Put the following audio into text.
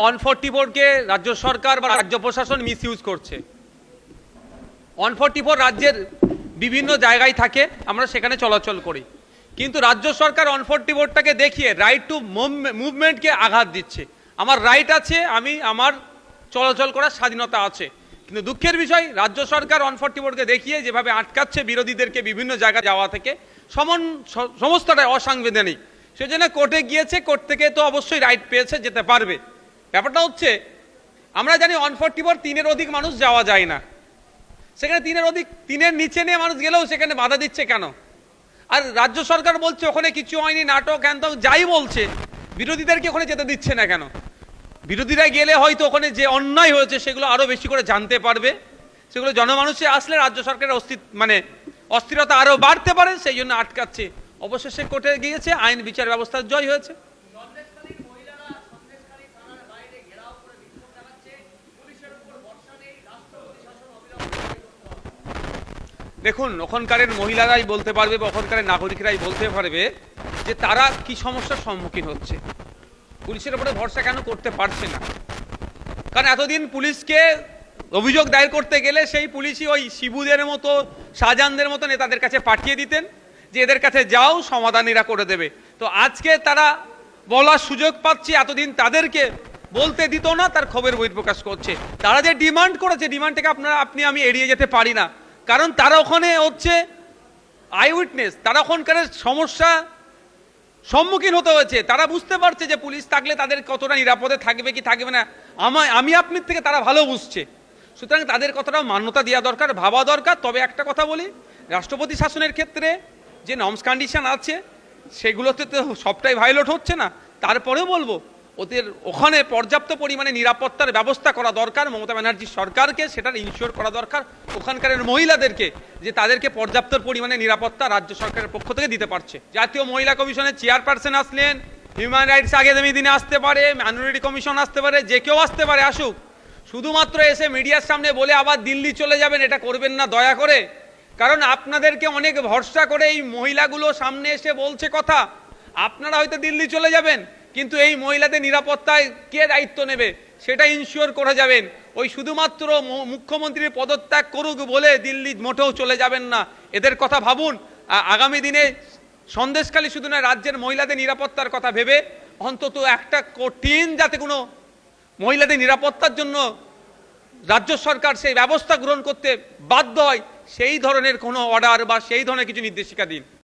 144 কে রাজ্য সরকার বা রাজ্য প্রশাসন মিসইউজ করছে। 144 রাজ্যের বিভিন্ন জায়গায় থাকে, আমরা সেখানে চলাচল করি, কিন্তু রাজ্য সরকার 144টাকে দেখিয়ে রাইট টু মুভমেন্টকে আঘাত দিচ্ছে। আমার রাইট আছে, আমি আমার চলাচল করার স্বাধীনতা আছে, কিন্তু দুঃখের বিষয় রাজ্য সরকার 144কে দেখিয়ে যেভাবে আটকাচ্ছে বিরোধীদেরকে বিভিন্ন জায়গায় যাওয়া থেকে, সমস্তটাই অসাংবিধানিক। সেজন্য কোর্টে গিয়েছে, কোর্ট থেকে তো অবশ্যই রাইট পেয়েছে, যেতে পারবে। ব্যাপারটা হচ্ছে আমরা জানি 144 3-এর অধিক মানুষ যাওয়া যায় না, সেখানে 3-এর নিচে নিয়ে মানুষ গেলেও সেখানে বাধা দিচ্ছে কেন? আর রাজ্য সরকার বলছে ওখানে কিছু হয়নি, নাটক হ্যান যাই বলছে, বিরোধীদেরকে ওখানে যেতে দিচ্ছে না কেন? বিরোধীরা গেলে হয়তো ওখানে যে অন্যায় হয়েছে সেগুলো আরো বেশি করে জানতে পারবে, সেগুলো জনমানুষে আসলে রাজ্য সরকারের অস্থিরতা আরো বাড়তে পারে, সেই জন্য আটকাচ্ছে। অবশেষে কোর্টে গিয়েছে, আইন বিচার ব্যবস্থার জয় হয়েছে। দেখুন, ওখানকার মহিলারাই বলতে পারবে বা ওখানকার নাগরিকরাই বলতে পারবে যে তারা কি সমস্যার সম্মুখীন হচ্ছে, পুলিশের উপরে ভরসা কেন করতে পারছে না। কারণ এতদিন পুলিশকে অভিযোগ দায়ের করতে গেলে সেই পুলিশই ওই শিবুদের মতো, শাহজাহানদের মতো নেতাদের কাছে পাঠিয়ে দিতেন যে এদের কাছে যাও, সমাধান এরা করে দেবে। তো আজকে তারা বলার সুযোগ পাচ্ছে, এতদিন তাদেরকে বলতে দিত না, তার ক্ষোভের বহিঃপ্রকাশ করছে। তারা যে ডিমান্ড করেছে, ডিমান্ডটাকে আমি এড়িয়ে যেতে পারি না, কারণ তারা ওখানে হচ্ছে আই উইটনেস, তারা ওখানকার সমস্যা সম্মুখীন হতে হয়েছে। তারা বুঝতে পারছে যে পুলিশ থাকলে তাদের কতটা নিরাপদে থাকবে কি থাকবে না, আমি আপনার থেকে তারা ভালো বুঝছে। সুতরাং তাদের কথাটা মান্যতা দেওয়া দরকার, ভাবা দরকার। তবে একটা কথা বলি, রাষ্ট্রপতি শাসনের ক্ষেত্রে যে নর্মস কন্ডিশন আছে সেগুলোতে তো সবটাই ভায়োলেট হচ্ছে না। তারপরেও বলবো ওদের ওখানে পর্যাপ্ত পরিমাণে নিরাপত্তার ব্যবস্থা করা দরকার। মমতা ব্যানার্জির সরকারকে সেটার ইনশিওর করা দরকার, ওখানকার মহিলাদেরকে যে তাদেরকে পর্যাপ্ত পরিমাণে নিরাপত্তা রাজ্য সরকারের পক্ষ থেকে দিতে পারছে। জাতীয় মহিলা কমিশনের চেয়ারপারসন আসলেন, হিউম্যান রাইটস আগামী দিনে আসতে পারে, মাইনরিটি কমিশন আসতে পারে, যে কেউ আসতে পারে, আসুক। শুধুমাত্র এসে মিডিয়ার সামনে বলে আবার দিল্লি চলে যাবেন, এটা করবেন না দয়া করে। কারণ আপনাদেরকে অনেক ভরসা করে এই মহিলাগুলো সামনে এসে বলছে কথা, আপনারা হয়তো দিল্লি চলে যাবেন, কিন্তু এই মহিলাদের নিরাপত্তায় কে দায়িত্ব নেবে সেটা ইনশিওর করে যাবেন। ওই শুধুমাত্র মুখ্যমন্ত্রীর পদত্যাগ করুক বলে দিল্লি মোটেও চলে যাবেন না, এদের কথা ভাবুন। আগামী দিনে সন্দেশখালী শুধু না, রাজ্যের মহিলাদের নিরাপত্তার কথা ভেবে অন্তত একটা কঠিন যাতে কোনো মহিলাদের নিরাপত্তার জন্য রাজ্য সরকার সেই ব্যবস্থা গ্রহণ করতে বাধ্য হয়, সেই ধরনের কোনো অর্ডার বা সেই ধরনের কিছু নির্দেশিকা দিন।